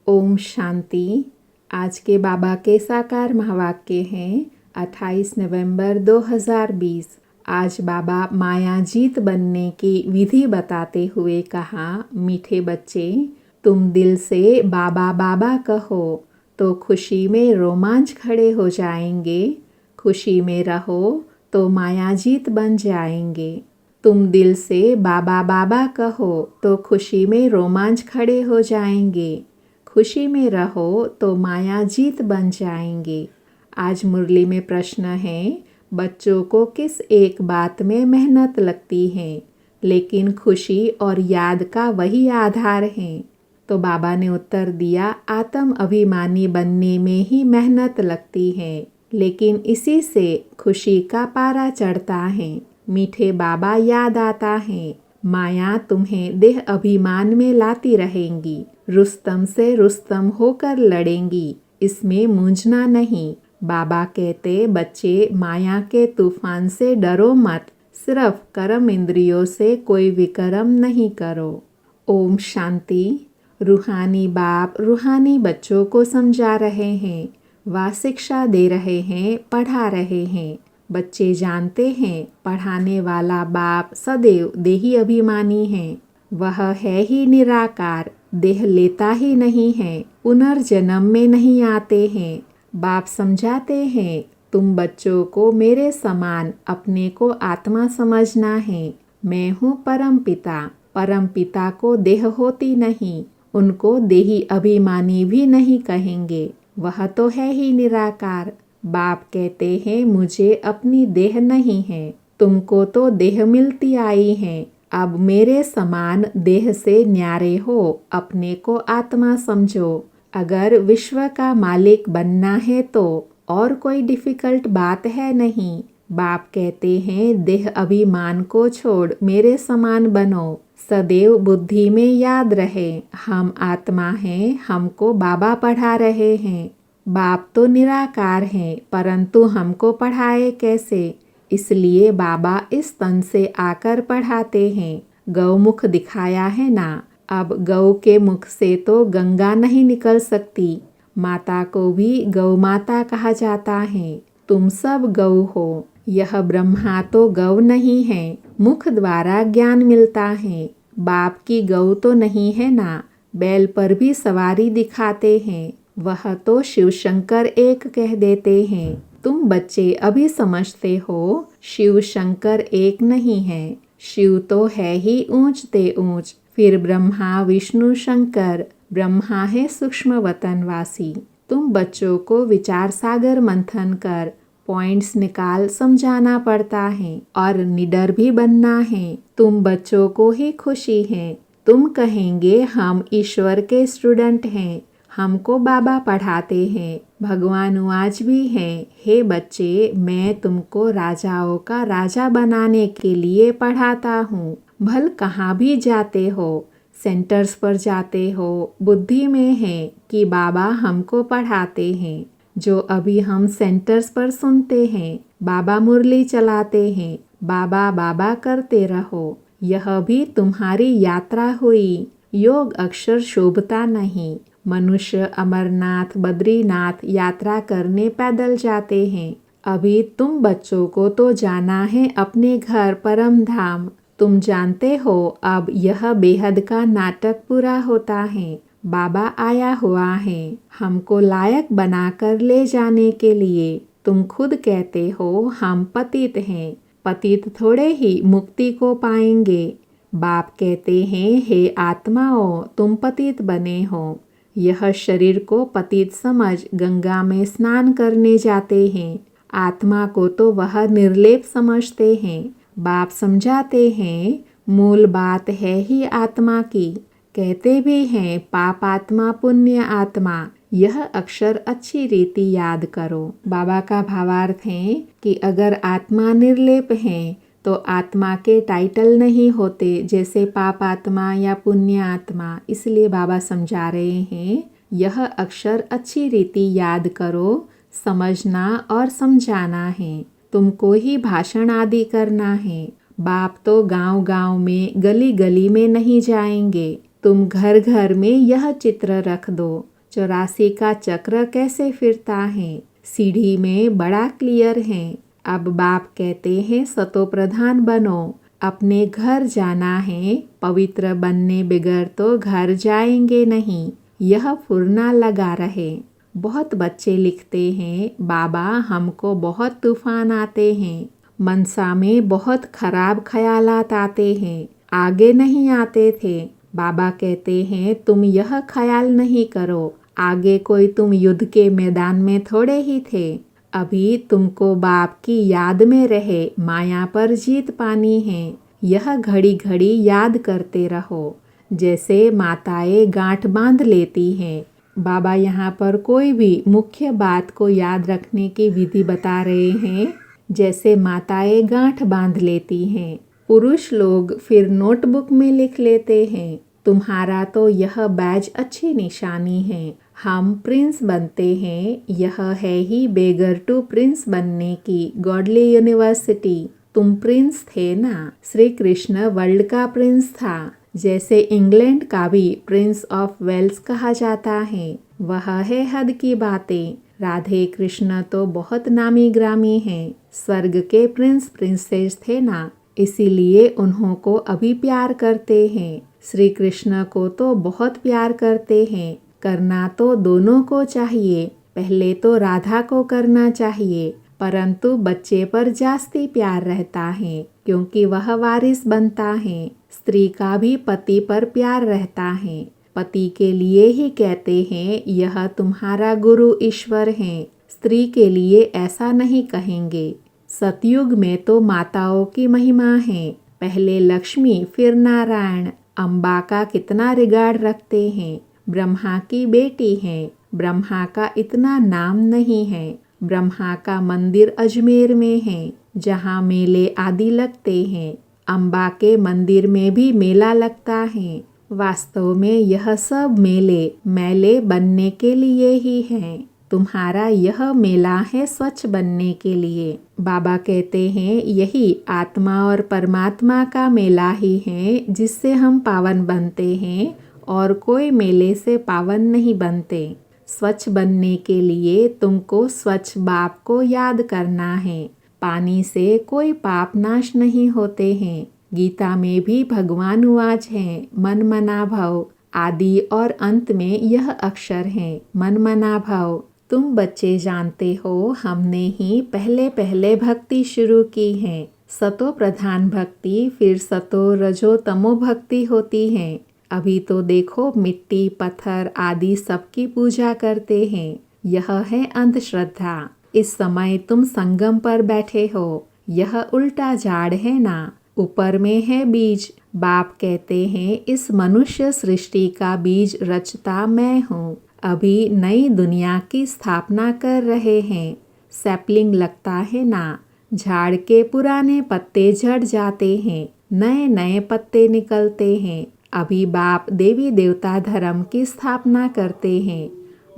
ओम शांति। आज के बाबा के साकार महावाक्य हैं 28 नवंबर 2020। आज बाबा मायाजीत बनने की विधि बताते हुए कहा, मीठे बच्चे, तुम दिल से बाबा बाबा कहो तो खुशी में रोमांच खड़े हो जाएंगे। खुशी में रहो तो मायाजीत बन जाएंगे। तुम दिल से बाबा बाबा कहो तो खुशी में रोमांच खड़े हो जाएंगे। खुशी में रहो तो मायाजीत बन जाएंगे। आज मुरली में प्रश्न है, बच्चों को किस एक बात में मेहनत लगती है, लेकिन खुशी और याद का वही आधार है। तो बाबा ने उत्तर दिया, आत्म अभिमानी बनने में ही मेहनत लगती है, लेकिन इसी से खुशी का पारा चढ़ता है। मीठे बाबा याद आता है, माया तुम्हें देह अभिमान में लाती रहेंगी, रुस्तम से रुस्तम होकर लड़ेंगी, इसमें मूंझना नहीं। बाबा कहते, बच्चे माया के तूफान से डरो मत, सिर्फ कर्म इंद्रियों से कोई विकर्म नहीं करो। ओम शांति। रूहानी बाप रूहानी बच्चों को समझा रहे हैं, व शिक्षा दे रहे हैं, पढ़ा रहे हैं। बच्चे जानते हैं, पढ़ाने वाला बाप सदैव देही अभिमानी है। वह है ही निराकार, देह लेता ही नहीं है, पुनर्जन्म में नहीं आते हैं। बाप समझाते हैं, तुम बच्चों को मेरे समान अपने को आत्मा समझना है। मैं हूँ परम पिता। परम पिता को देह होती नहीं, उनको देही अभिमानी भी नहीं कहेंगे, वह तो है ही निराकार। बाप कहते हैं, मुझे अपनी देह नहीं है, तुमको तो देह मिलती आई है। अब मेरे समान देह से न्यारे हो, अपने को आत्मा समझो। अगर विश्व का मालिक बनना है तो और कोई डिफिकल्ट बात है नहीं। बाप कहते हैं, देह अभिमान को छोड़ मेरे समान बनो। सदैव बुद्धि में याद रहे, हम आत्मा हैं, हमको बाबा पढ़ा रहे हैं। बाप तो निराकार हैं, परंतु हमको पढ़ाए कैसे? इसलिए बाबा इस तन से आकर पढ़ाते हैं। गौमुख दिखाया है ना, अब गौ के मुख से तो गंगा नहीं निकल सकती। माता को भी गौ माता कहा जाता है। तुम सब गौ हो। यह ब्रह्मा तो गौ नहीं है, मुख द्वारा ज्ञान मिलता है। बाप की गौ तो नहीं है ना, बैल पर भी सवारी दिखाते हैं। वह तो शिव शंकर एक कह देते हैं। तुम बच्चे अभी समझते हो, शिव शंकर एक नहीं है। शिव तो है ही ऊंचते ऊंच, फिर ब्रह्मा विष्णु शंकर। ब्रह्मा है सूक्ष्म वतनवासी। तुम बच्चों को विचार सागर मंथन कर पॉइंट्स निकाल समझाना पड़ता है और निडर भी बनना है। तुम बच्चों को ही खुशी है। तुम कहेंगे, हम ईश्वर के स्टूडेंट हैं, हमको बाबा पढ़ाते हैं। भगवान आज भी हैं, हे बच्चे, मैं तुमको राजाओं का राजा बनाने के लिए पढ़ाता हूँ। भल कहाँ भी जाते हो, सेंटर्स पर जाते हो, बुद्धि में है कि बाबा हमको पढ़ाते हैं। जो अभी हम सेंटर्स पर सुनते हैं, बाबा मुरली चलाते हैं, बाबा बाबा करते रहो। यह भी तुम्हारी यात्रा हुई। योग अक्षर शोभता नहीं। मनुष्य अमरनाथ बद्रीनाथ यात्रा करने पैदल जाते हैं। अभी तुम बच्चों को तो जाना है अपने घर परम धाम। तुम जानते हो, अब यह बेहद का नाटक पूरा होता है। बाबा आया हुआ है हमको लायक बनाकर ले जाने के लिए। तुम खुद कहते हो, हम पतित हैं। पतित थोड़े ही मुक्ति को पाएंगे। बाप कहते हैं, हे आत्माओं, तुम पतित बने हो। यह शरीर को पतित समझ गंगा में स्नान करने जाते हैं। आत्मा को तो वह निर्लेप समझते हैं। बाप समझाते हैं, मूल बात है ही आत्मा की। कहते भी हैं, पाप आत्मा पुण्य आत्मा। यह अक्षर अच्छी रीति याद करो। बाबा का भावार्थ है कि अगर आत्मा निर्लेप है तो आत्मा के टाइटल नहीं होते, जैसे पाप आत्मा या पुण्य आत्मा। इसलिए बाबा समझा रहे हैं, यह अक्षर अच्छी रीति याद करो, समझना और समझाना है। तुमको ही भाषण आदि करना है। बाप तो गांव गांव में गली गली में नहीं जाएंगे। तुम घर घर में यह चित्र रख दो। 84 का चक्र कैसे फिरता है, सीढ़ी में बड़ा क्लियर है। अब बाप कहते हैं सतो प्रधान बनो, अपने घर जाना है, पवित्र बनने बगैर तो घर जाएंगे नहीं, यह फुरना लगा रहे। बहुत बच्चे लिखते हैं, बाबा हमको बहुत तूफान आते हैं, मनसा में बहुत खराब ख्यालात आते हैं, आगे नहीं आते थे। बाबा कहते हैं तुम यह ख्याल नहीं करो, आगे कोई तुम युद्ध के मैदान में थोड़े ही थे, अभी तुमको बाप की याद में रहे माया पर जीत पानी है, यह घड़ी घड़ी याद करते रहो। जैसे माताएं गांठ बांध लेती हैं, बाबा यहाँ पर कोई भी मुख्य बात को याद रखने की विधि बता रहे हैं। जैसे माताएं गांठ बांध लेती हैं, पुरुष लोग फिर नोटबुक में लिख लेते हैं, तुम्हारा तो यह बैज अच्छी निशानी है, हम प्रिंस बनते हैं, यह है ही बेगर टू प्रिंस बनने की गॉडली यूनिवर्सिटी। तुम प्रिंस थे ना, श्री कृष्ण वर्ल्ड का प्रिंस था, जैसे इंग्लैंड का भी प्रिंस ऑफ वेल्स कहा जाता है, वह है हद की बातें। राधे कृष्ण तो बहुत नामी ग्रामी हैं, स्वर्ग के प्रिंस प्रिंसेस थे ना, इसीलिए उन्हों को अभी प्यार करते हैं। श्री कृष्ण को तो बहुत प्यार करते हैं, करना तो दोनों को चाहिए, पहले तो राधा को करना चाहिए, परंतु बच्चे पर जास्ती प्यार रहता है क्योंकि वह वारिस बनता है। स्त्री का भी पति पर प्यार रहता है, पति के लिए ही कहते हैं यह तुम्हारा गुरु ईश्वर है, स्त्री के लिए ऐसा नहीं कहेंगे। सतयुग में तो माताओं की महिमा है, पहले लक्ष्मी फिर नारायण। अम्बा का कितना रिगार्ड रखते हैं, ब्रह्मा की बेटी है, ब्रह्मा का इतना नाम नहीं है। ब्रह्मा का मंदिर अजमेर में है, जहाँ मेले आदि लगते हैं। अम्बा के मंदिर में भी मेला लगता है। वास्तव में यह सब मेले बनने के लिए ही हैं। तुम्हारा यह मेला है स्वच्छ बनने के लिए। बाबा कहते हैं यही आत्मा और परमात्मा का मेला ही है जिससे हम पावन बनते हैं, और कोई मेले से पावन नहीं बनते। स्वच्छ बनने के लिए तुमको स्वच्छ बाप को याद करना है। पानी से कोई पाप नाश नहीं होते हैं। गीता में भी भगवान उवाच है, मन मना भव। आदि और अंत में यह अक्षर है, मन मना भव। तुम बच्चे जानते हो, हमने ही पहले पहले भक्ति शुरू की है। सतो प्रधान भक्ति, फिर सतो रजो तमो भक्ति होती है। अभी तो देखो मिट्टी पत्थर आदि सबकी पूजा करते हैं, यह है अंधश्रद्धा। इस समय तुम संगम पर बैठे हो, यह उल्टा झाड़ है ना, ऊपर में है बीज। बाप कहते हैं इस मनुष्य सृष्टि का बीज रचता मैं हूँ। अभी नई दुनिया की स्थापना कर रहे हैं। सैपलिंग लगता है ना, झाड़ के पुराने पत्ते झड़ जाते हैं, नए नए पत्ते निकलते हैं। अभी बाप देवी देवता धर्म की स्थापना करते हैं।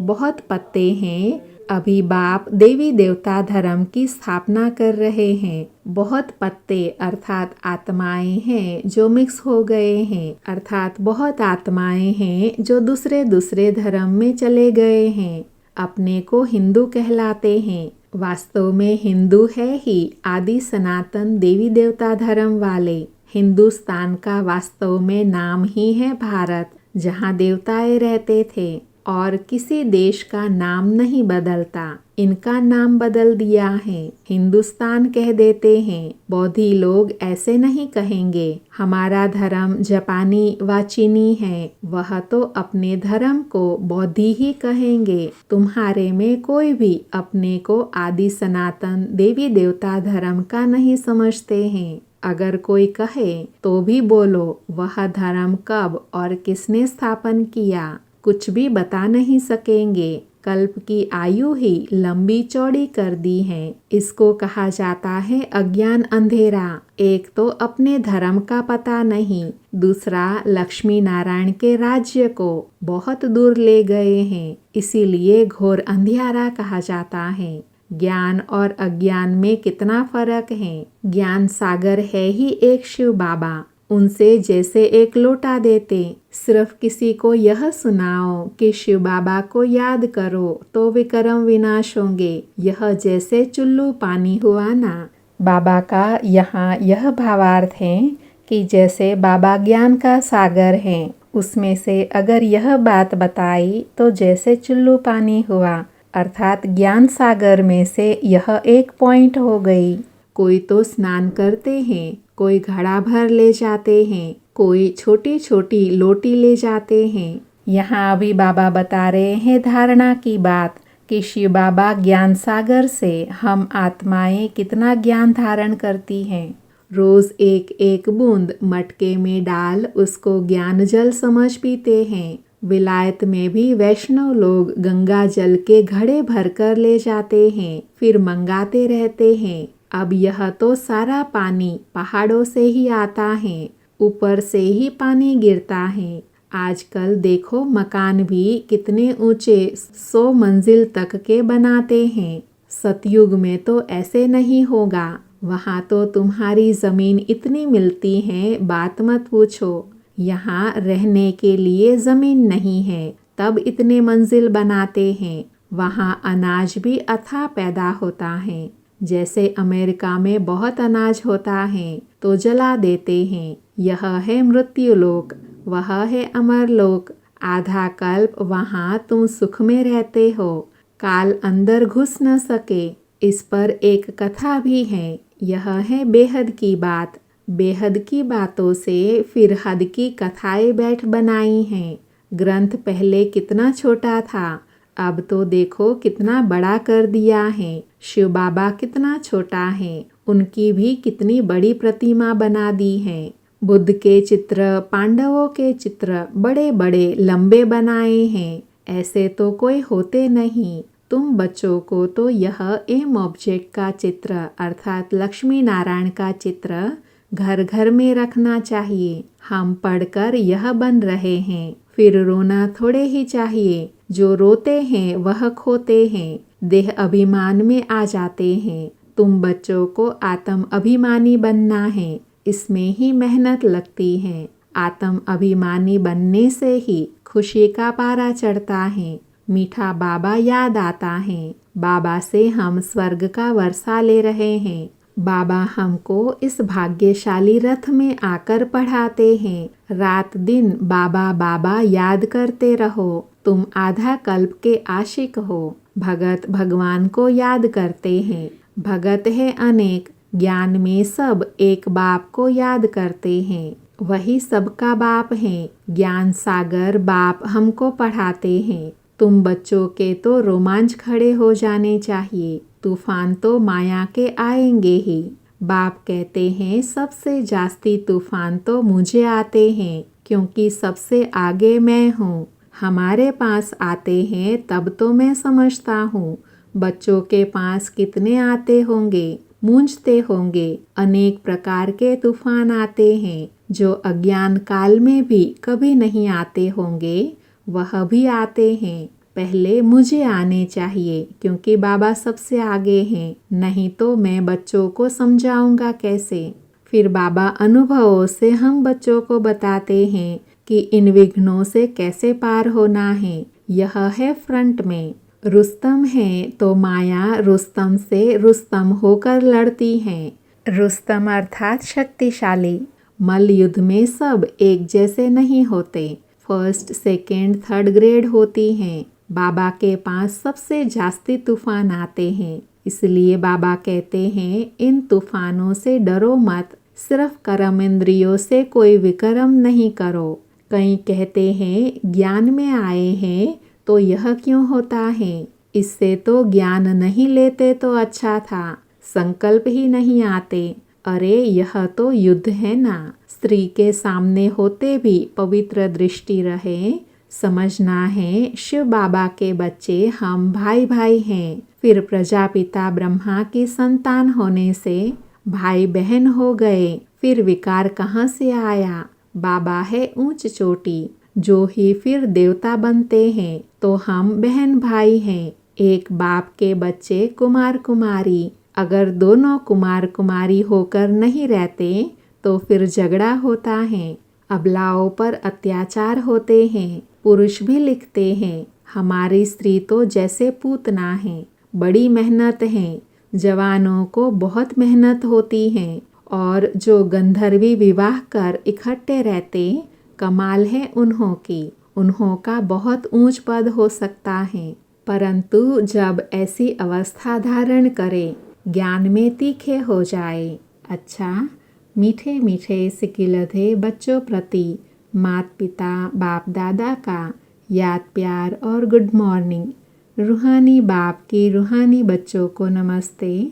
बहुत पत्ते हैं, अभी बाप देवी देवता धर्म की स्थापना कर रहे हैं। बहुत पत्ते अर्थात आत्माएं हैं जो मिक्स हो गए हैं, अर्थात बहुत आत्माएं हैं जो दूसरे दूसरे धर्म में चले गए हैं। अपने को हिंदू कहलाते हैं, वास्तव में हिंदू है ही आदि सनातन देवी देवता धर्म वाले। हिंदुस्तान का वास्तव में नाम ही है भारत, जहाँ देवताएं रहते थे, और किसी देश का नाम नहीं बदलता, इनका नाम बदल दिया है, हिंदुस्तान कह देते हैं। बौद्धि लोग ऐसे नहीं कहेंगे हमारा धर्म जापानी व चीनी है, वह तो अपने धर्म को बौद्धि ही कहेंगे। तुम्हारे में कोई भी अपने को आदि सनातन देवी देवता धर्म का नहीं समझते हैं। अगर कोई कहे तो भी बोलो वह धर्म कब और किसने स्थापन किया, कुछ भी बता नहीं सकेंगे। कल्प की आयु ही लंबी चौड़ी कर दी है। इसको कहा जाता है अज्ञान अंधेरा। एक तो अपने धर्म का पता नहीं, दूसरा लक्ष्मी नारायण के राज्य को बहुत दूर ले गए हैं, इसीलिए घोर अंधियारा कहा जाता है। ज्ञान और अज्ञान में कितना फर्क है। ज्ञान सागर है ही एक शिव बाबा, उनसे जैसे एक लोटा देते। सिर्फ किसी को यह सुनाओ कि शिव बाबा को याद करो तो विक्रम विनाश होंगे, यह जैसे चुल्लू पानी हुआ ना। बाबा का यहाँ यह भावार्थ है कि जैसे बाबा ज्ञान का सागर हैं, उसमें से अगर यह बात बताई तो जैसे चुल्लू पानी हुआ, अर्थात ज्ञान सागर में से यह एक पॉइंट हो गई। कोई तो स्नान करते हैं, कोई घड़ा भर ले जाते हैं, कोई छोटी छोटी लोटी ले जाते हैं। यहाँ अभी बाबा बता रहे हैं धारणा की बात कि शिव बाबा ज्ञान सागर से हम आत्माएं कितना ज्ञान धारण करती हैं। रोज एक एक बूंद मटके में डाल उसको ज्ञान जल समझ पीते हैं। विलायत में भी वैष्णव लोग गंगा जल के घड़े भरकर ले जाते हैं, फिर मंगाते रहते हैं। अब यह तो सारा पानी पहाड़ों से ही आता है, ऊपर से ही पानी गिरता है। आजकल देखो मकान भी कितने ऊंचे 100 मंजिल तक के बनाते हैं। सतयुग में तो ऐसे नहीं होगा, वहाँ तो तुम्हारी ज़मीन इतनी मिलती है बात मत पूछो। यहाँ रहने के लिए ज़मीन नहीं है, तब इतने मंजिल बनाते हैं। वहाँ अनाज भी अथाह पैदा होता है। जैसे अमेरिका में बहुत अनाज होता है तो जला देते हैं। यह है मृत्युलोक, वह है अमरलोक। आधा कल्प वहाँ तुम सुख में रहते हो, काल अंदर घुस न सके। इस पर एक कथा भी है। यह है बेहद की बात। बेहद की बातों से फिर हद की कथाएं बैठ बनाई हैं। ग्रंथ पहले कितना छोटा था, अब तो देखो कितना बड़ा कर दिया है। शिव बाबा कितना छोटा है, उनकी भी कितनी बड़ी प्रतिमा बना दी है। बुद्ध के चित्र, पांडवों के चित्र बड़े बड़े लंबे बनाए हैं, ऐसे तो कोई होते नहीं। तुम बच्चों को तो यह एम ऑब्जेक्ट का चित्र अर्थात लक्ष्मी नारायण का चित्र घर घर में रखना चाहिए। हम पढ़कर यह बन रहे हैं, फिर रोना थोड़े ही चाहिए। जो रोते हैं वह खोते हैं, देह अभिमान में आ जाते हैं। तुम बच्चों को आत्म अभिमानी बनना है, इसमें ही मेहनत लगती है। आत्म अभिमानी बनने से ही खुशी का पारा चढ़ता है, मीठा बाबा याद आता है। बाबा से हम स्वर्ग का वर्षा ले रहे हैं। बाबा हमको इस भाग्यशाली रथ में आकर पढ़ाते हैं। रात दिन बाबा बाबा याद करते रहो। तुम आधा कल्प के आशिक हो। भगत भगवान को याद करते हैं। भगत है अनेक, ज्ञान में सब एक बाप को याद करते हैं। वही सबका बाप है। ज्ञान सागर बाप हमको पढ़ाते हैं। तुम बच्चों के तो रोमांच खड़े हो जाने चाहिए। तूफान तो माया के आएंगे ही। बाप कहते हैं सबसे जास्ती तूफान तो मुझे आते हैं, क्योंकि सबसे आगे मैं हूँ। हमारे पास आते हैं तब तो मैं समझता हूँ। बच्चों के पास कितने आते होंगे, मूंझते होंगे। अनेक प्रकार के तूफान आते हैं, जो अज्ञान काल में भी कभी नहीं आते होंगे, वह भी आते हैं। पहले मुझे आने चाहिए, क्योंकि बाबा सबसे आगे हैं, नहीं तो मैं बच्चों को समझाऊंगा कैसे। फिर बाबा अनुभवों से हम बच्चों को बताते हैं कि इन विघ्नों से कैसे पार होना है। यह है फ्रंट में। रुस्तम है तो माया रुस्तम से रुस्तम होकर लड़ती है। रुस्तम अर्थात शक्तिशाली। मल्ल युद्ध में सब एक जैसे नहीं होते। फर्स्ट, सेकेंड, थर्ड ग्रेड होती हैं। बाबा के पास सबसे जास्ती तूफान आते हैं, इसलिए बाबा कहते हैं इन तूफानों से डरो मत, सिर्फ कर्म इंद्रियों से कोई विक्रम नहीं करो। कई कहते हैं ज्ञान में आए हैं तो यह क्यों होता है, इससे तो ज्ञान नहीं लेते तो अच्छा था, संकल्प ही नहीं आते। अरे यह तो युद्ध है ना। स्त्री के सामने होते भी पवित्र दृष्टि रहे। समझना है शिव बाबा के बच्चे हम भाई भाई हैं। फिर प्रजापिता ब्रह्मा की संतान होने से भाई बहन हो गए। फिर विकार कहाँ से आया। बाबा है ऊंच चोटी, जो ही फिर देवता बनते हैं तो हम बहन भाई हैं। एक बाप के बच्चे कुमार कुमारी। अगर दोनों कुमार कुमारी होकर नहीं रहते तो फिर झगड़ा होता है, अबलाओं पर अत्याचार होते हैं। पुरुष भी लिखते हैं, हमारी स्त्री तो जैसे पूतना है, बड़ी मेहनत है, जवानों को बहुत मेहनत होती है, और जो गंधर्वी विवाह कर इकट्ठे रहते, कमाल है उन्हों की, उन्हों का बहुत ऊंच पद हो सकता है, परंतु जब ऐसी अवस्था धारण करे, ज्ञान में तीखे हो जाए। अच्छा, मीठे मीठे सिकिलधे बच्चों प्रति माता पिता बाप दादा का याद प्यार और गुड मॉर्निंग। रूहानी बाप की रूहानी बच्चों को नमस्ते।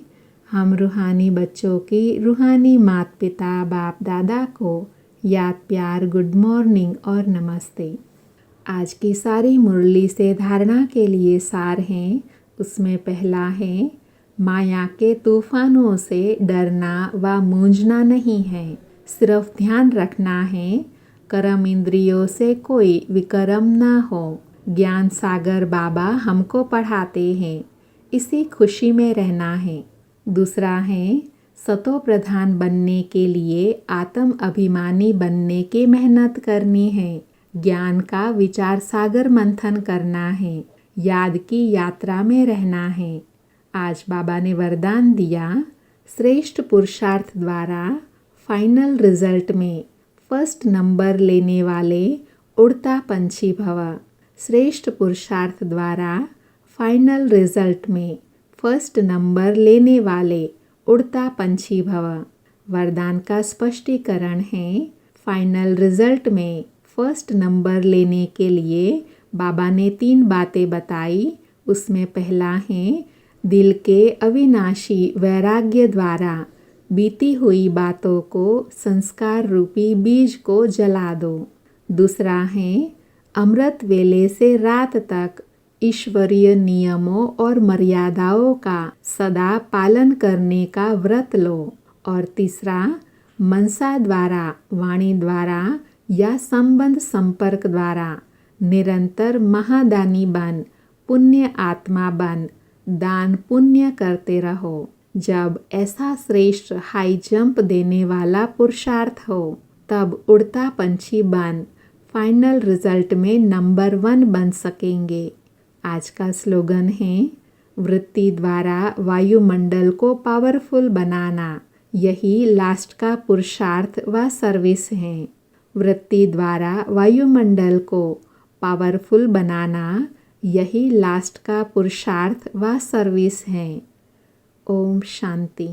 हम रूहानी बच्चों की रूहानी माता पिता बाप दादा को याद प्यार गुड मॉर्निंग और नमस्ते। आज की सारी मुरली से धारणा के लिए सार हैं। उसमें पहला है, माया के तूफानों से डरना व मूंझना नहीं है, सिर्फ ध्यान रखना है कर्म इंद्रियों से कोई विकर्म ना हो। ज्ञान सागर बाबा हमको पढ़ाते हैं, इसी खुशी में रहना है। दूसरा है, सतो प्रधान बनने के लिए आत्म अभिमानी बनने की मेहनत करनी है। ज्ञान का विचार सागर मंथन करना है, याद की यात्रा में रहना है। आज बाबा ने वरदान दिया, श्रेष्ठ पुरुषार्थ द्वारा फाइनल रिजल्ट में फर्स्ट नंबर लेने वाले उड़ता पंछी भव। श्रेष्ठ पुरुषार्थ द्वारा फाइनल रिजल्ट में फर्स्ट नंबर लेने वाले उड़ता पंछी भव। वरदान का स्पष्टीकरण है, फाइनल रिजल्ट में फर्स्ट नंबर लेने के लिए बाबा ने 3 बातें बताई। उसमें पहला है, दिल के अविनाशी वैराग्य द्वारा बीती हुई बातों को संस्कार रूपी बीज को जला दो। दूसरा है, अमृत वेले से रात तक ईश्वरीय नियमों और मर्यादाओं का सदा पालन करने का व्रत लो। और तीसरा, मनसा द्वारा, वाणी द्वारा या संबंध संपर्क द्वारा निरंतर महादानी बन, पुण्य आत्मा बन, दान पुण्य करते रहो। जब ऐसा श्रेष्ठ हाई जंप देने वाला पुरुषार्थ हो, तब उड़ता पंछी बन फाइनल रिजल्ट में नंबर 1 बन सकेंगे। आज का स्लोगन है, वृत्ति द्वारा वायुमंडल को पावरफुल बनाना, यही लास्ट का पुरुषार्थ व सर्विस है। वृत्ति द्वारा वायुमंडल को पावरफुल बनाना, यही लास्ट का पुरुषार्थ व सर्विस है। ओम शांति।